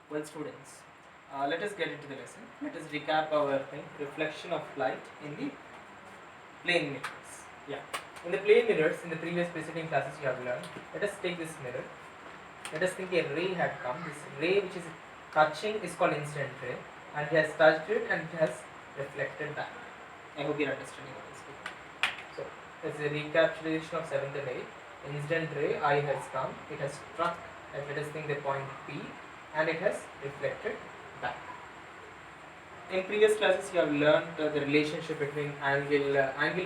Well, students, let us get into the lesson. Let us recap our thing: reflection of light in the plane mirrors. Yeah, in the plane mirrors, in the previous preceding classes you have learned. Let us take this mirror. Let us think a ray had come. This ray which is touching is called incident ray, and he has touched it and it has reflected back. I hope you are understanding what I'm speaking. So, as a recapitulation of 7th and 8th, incident ray I has come. It has struck. Let us think the point P, and it has reflected back. In previous classes, you have learned the relationship between angle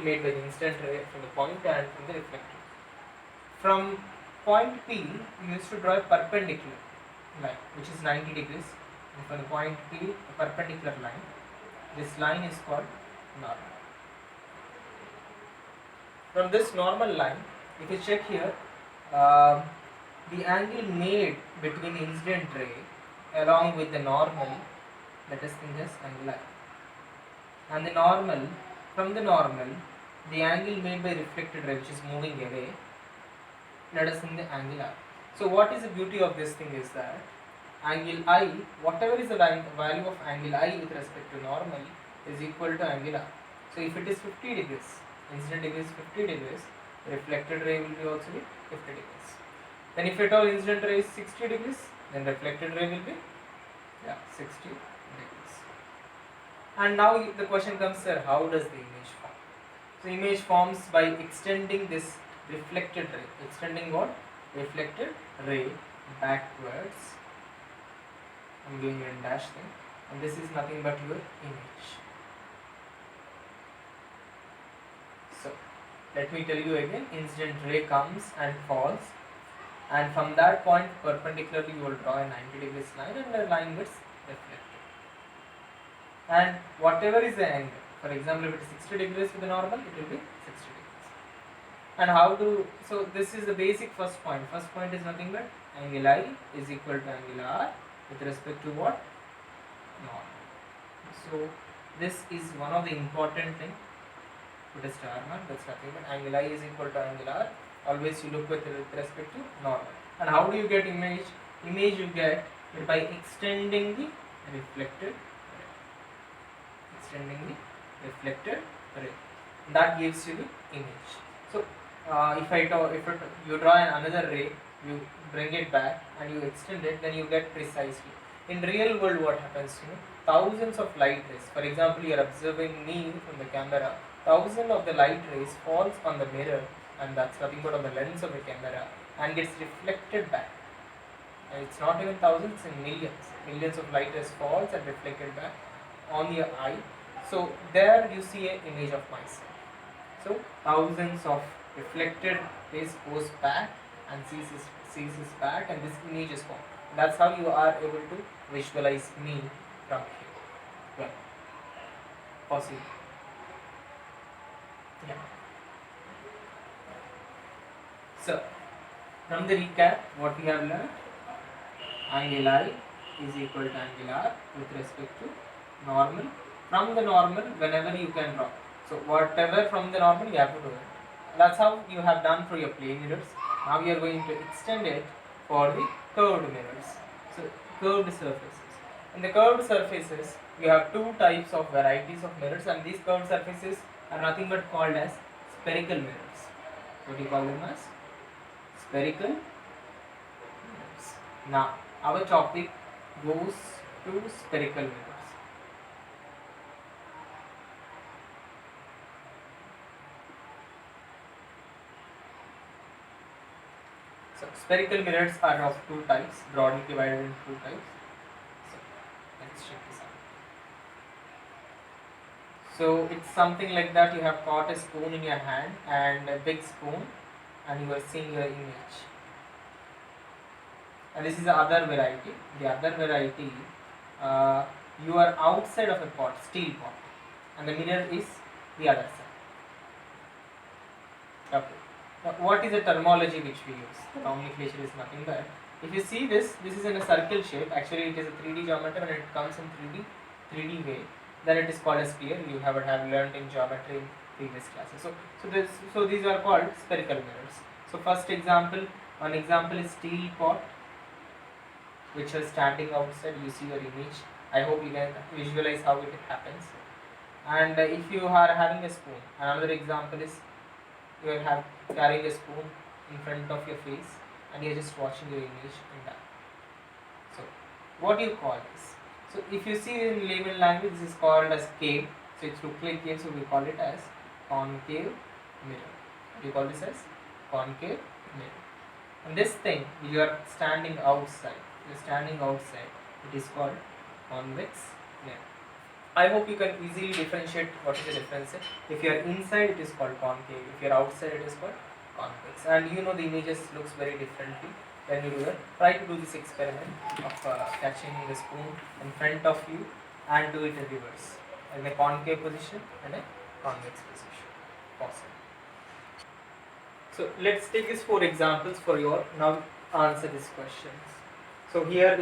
made by the incident ray from the point and from the reflector. From point P, we used to draw a perpendicular line, which is 90 degrees. And from the point P, a perpendicular line. This line is called normal. From this normal line, if you check here, the angle made between the incident ray along with the normal, let us think as angle I. And the normal, from the normal, the angle made by reflected ray which is moving away, let us think the angle R. So what is the beauty of this thing is that angle I, whatever is the value of angle I with respect to normal is equal to angle R. So if it is 50 degrees, incident degree is 50 degrees, reflected ray will be also be 50 degrees. Then if at all incident ray is 60 degrees, then reflected ray will be 60 degrees. And now the question comes, sir, how does the image form? So image forms by extending this reflected ray. Extending what? Reflected ray backwards. I'm giving you a dash thing. And this is nothing but your image. So let me tell you again, incident ray comes and falls, and from that point perpendicularly you will draw a 90 degrees line and the line gets reflected. And whatever is the angle, for example if it is 60 degrees with the normal, it will be 60 degrees. And how to, so this is the basic first point. First point is nothing but angle I is equal to angle R with respect to what? Normal. So this is one of the important thing. Put a star mark, that's nothing but angle I is equal to angle R. Always you look with respect to normal. And how do you get image? Image you get by extending the reflected ray. Extending the reflected ray. That gives you the image. So if you draw another ray, you bring it back and you extend it, then you get precisely. In real world, what happens? Thousands of light rays. For example, you are observing me from the camera. Thousands of the light rays falls on the mirror, and that's nothing but on the lens of the camera, and gets reflected back. And it's not even thousands, it's in millions. Millions of light rays falls and reflected back on your eye. So there you see an image of myself. So thousands of reflected rays goes back and sees back, and this image is formed. That's how you are able to visualize me from here. Well, possible. Yeah. So, from the recap, what we have learned, angle I is equal to angle R with respect to normal. From the normal, whenever you can draw. So, whatever from the normal, you have to do it. That's how you have done for your plane mirrors. Now, we are going to extend it for the curved mirrors. So, curved surfaces. In the curved surfaces, we have two types of varieties of mirrors, and these curved surfaces are nothing but called as spherical mirrors. What do you call them as? Spherical mirrors. Now, our topic goes to spherical mirrors. So, spherical mirrors are of two types, broadly divided into two types. So, let's check this out. So, it's something like that. You have caught a spoon in your hand and a big spoon, and you are seeing your image. And this is the other variety. The other variety, you are outside of a pot, steel pot, and the mirror is the other side. Okay. Now, what is the terminology which we use? The nomenclature is nothing but, if you see this is in a circle shape. Actually, it is a 3D geometry. When it comes in 3D way, then it is called a sphere. You have learned in geometry in previous classes. So these are called spherical mirrors. So first example, one example is steel pot which are standing outside, you see your image. I hope you can visualize how it happens. And if you are having a spoon, another example is you are carrying a spoon in front of your face and you're just watching your image in that. So what do you call this? So if you see in layman language, this is called as cave. So it's looks like cave, so we call it as concave mirror. We call this as concave mirror. And this thing, you are standing outside. You're standing outside. It is called convex mirror. I hope you can easily differentiate what is the difference. If you are inside, it is called concave. If you are outside, it is called convex. And you know the images looks very differently when you do that. Try to do this experiment of catching the spoon in front of you and do it in reverse, in a concave position and a convex position. Possible. So let's take these 4 examples for your now answer these questions. So here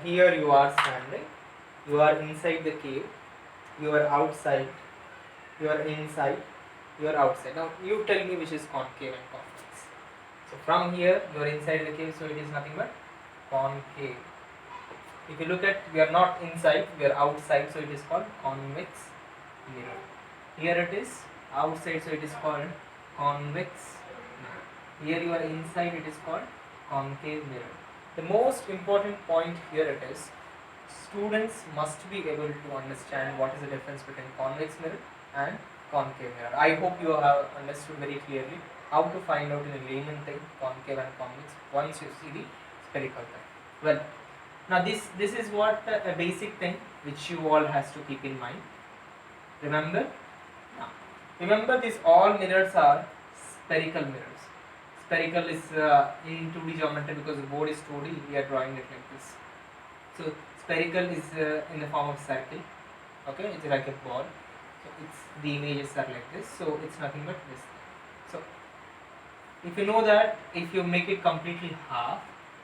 you are standing, you are inside the cave, you are outside, you are inside, you are outside. Now you tell me which is concave and convex. So from here you are inside the cave, so it is nothing but concave. If you look at, we are not inside, we are outside, so it is called convex mirror. Here it is outside, so it is called convex mirror. Here you are inside, it is called concave mirror. The most important point here it is, students must be able to understand what is the difference between convex mirror and concave mirror. I hope you have understood very clearly how to find out in a layman thing concave and convex once you see the spherical thing. Well, now this is what a basic thing which you all has to keep in mind. Remember? Now, remember these all mirrors are spherical mirrors. Spherical is in 2D geometry because the board is 2D, we are drawing it like this. So spherical is in the form of circle. Okay, it's like a ball. So it's the images are like this. So it's nothing but this. So if you know that, if you make it completely half,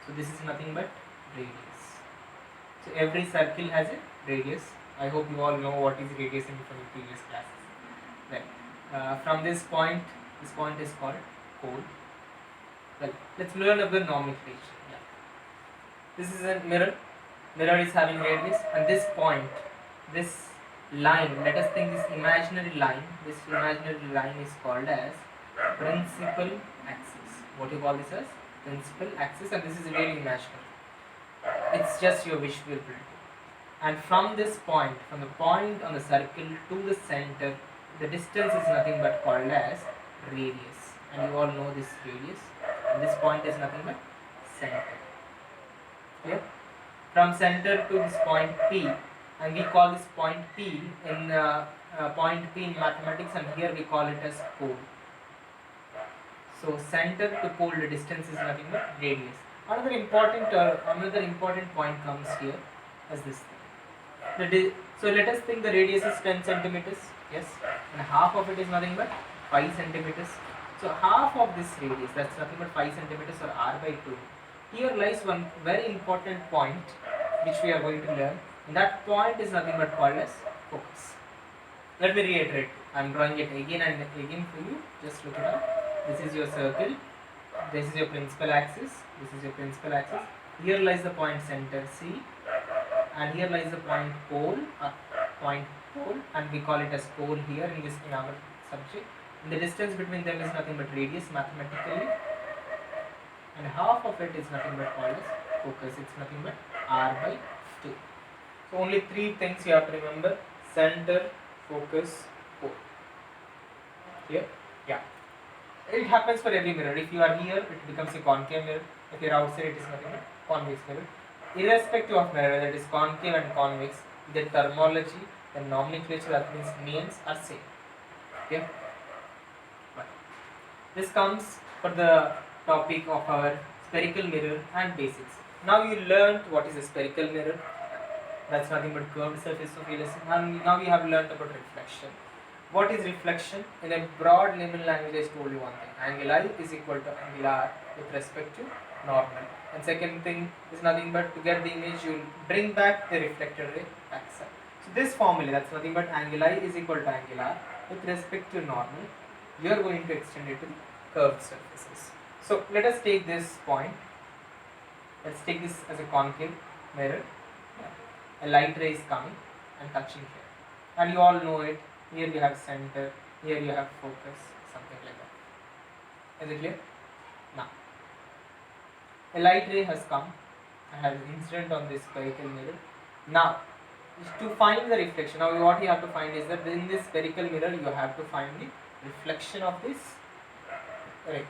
so this is nothing but radius. So every circle has a radius. I hope you all know what is radius in from the previous classes. Then from this point is called pole. Well, let's learn about nomenclature. Yeah. This is a mirror. Mirror is having radius, and this point, this line, let us think this imaginary line. This imaginary line is called as principal axis. What do you call this as? Principal axis, and this is really imaginary. It's just your visual ability. And from this point, from the point on the circle to the center, the distance is nothing but called as radius. And you all know this radius. And this point is nothing but center. Clear? From center to this point P, and we call this point P in point P in mathematics, and here we call it as pole. So center to pole, the distance is nothing but radius. Another important point comes here as this thing. So let us think the radius is 10 centimeters. Yes, and half of it is nothing but 5 centimeters. So half of this radius, that's nothing but 5 centimeters, or r by 2. Here lies one very important point which we are going to learn, and that point is nothing but called as focus. Let me reiterate. I am drawing it again and again for you. Just look it up. This is your circle. This is your principal axis. This is your principal axis. Here lies the point center C, and here lies the point pole, and we call it as pole here in our subject. And the distance between them is nothing but radius mathematically, and half of it is nothing but called as focus. It's nothing but r by 2. So only 3 things you have to remember: center, focus, pole. Here, yeah. It happens for every mirror. If you are here, it becomes a concave mirror. If you are outside, it is nothing but convex mirror. Irrespective of mirror, whether it is concave and convex, the terminology, the nomenclature, that means names, are same. Okay. This comes for the topic of our spherical mirror and basics. Now you learned what is a spherical mirror. That's nothing but curved surface of realism. And now we have learned about reflection. What is reflection? In a broad layman language, I told you one thing. Angle I is equal to angle R with respect to normal. And second thing is nothing but to get the image, you will bring back the reflected ray backside. So this formula, that's nothing but angle I is equal to angle R with respect to normal. You are going to extend it to curved surfaces. So let us take this point. Let's take this as a concave. mirror, a light ray is coming and touching here, and you all know it. Here you have center, here you have focus, something like that. Is it clear? Now, a light ray has come and has incident on this spherical mirror. Now, to find the reflection, now what you have to find is that in this spherical mirror you have to find the reflection of this ray.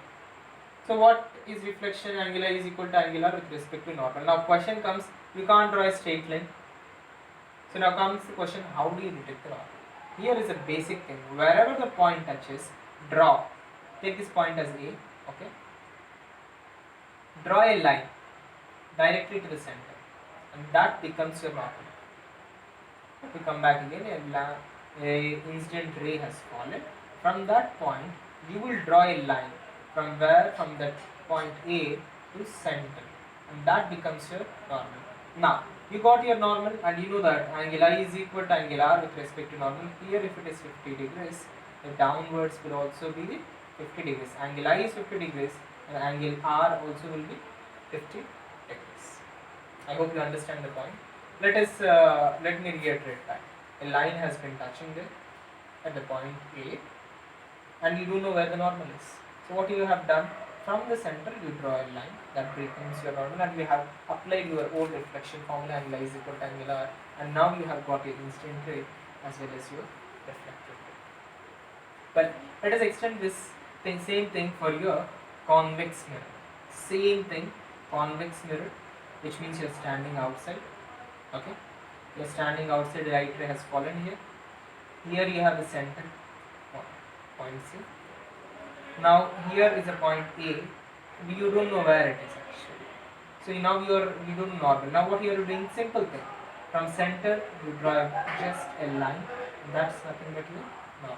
So what is reflection? Angular is equal to angular with respect to normal. Now question comes, you can't draw a straight line. So now comes the question, how do you detect the normal? Here is a basic thing. Wherever the point touches, draw. Take this point as A, okay? Draw a line directly to the center, and that becomes your normal. If we come back again, a incident ray has fallen. From that point, you will draw a line from that point A to center, and that becomes your normal. Now, you got your normal, and you know that angle I is equal to angle R with respect to normal. Here, if it is 50 degrees, the downwards will also be 50 degrees. Angle I is 50 degrees, and angle R also will be 50 degrees. I hope you understand the point. Let me reiterate that a line has been touching there at the point A, and you don't know where the normal is. So what you have done, from the center you draw a line that becomes your normal, and you have applied your own reflection formula, angle I is equal to angle R, and now you have got your incident ray as well as your reflected ray. But let us extend this same thing for your convex mirror. Same thing, convex mirror, which means you are standing outside. Okay, you are standing outside, the light ray has fallen here. Here you have the center point C. Now here is a point A, you don't know where it is actually. So now you don't know normal. Now what you are doing, simple thing. From center you draw just a line, that's nothing but your normal.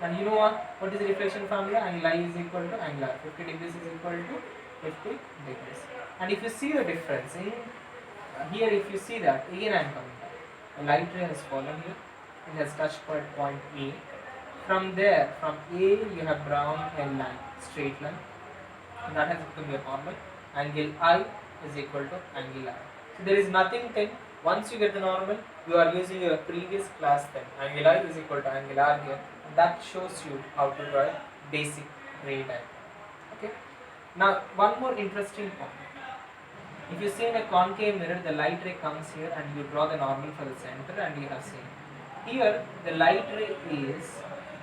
And you know what is the reflection formula? Angle I is equal to angle R. 50 degrees is equal to 50 degrees. And if you see the difference in here, if you see that, again I am coming back. A light ray has fallen here. It has touched point A. From there, from A, you have drawn a line, straight line. And that has become your normal. Angle I is equal to angle R. So there is nothing thing. Once you get the normal, you are using your previous class thing. Angle I is equal to angle R here. And that shows you how to draw a basic ray diagram. Okay. Now, one more interesting point. If you see in a concave mirror, the light ray comes here and you draw the normal for the center, and you have seen. Here, the light ray is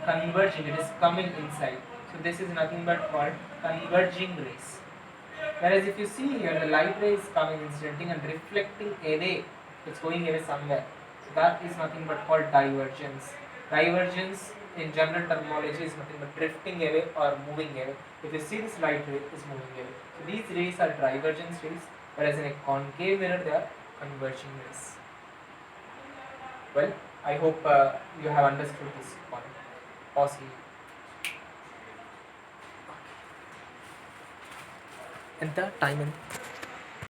converging, it is coming inside. So this is nothing but called converging rays. Whereas if you see here, the light ray is coming incidenting and reflecting away, it's going away somewhere. So that is nothing but called divergence. Divergence in general terminology is nothing but drifting away or moving away. If you see this light ray is moving away. So these rays are divergence rays, whereas in a concave mirror they are converging rays. Well, I hope you have understood this point. Pause here. ఎంత time ఎంత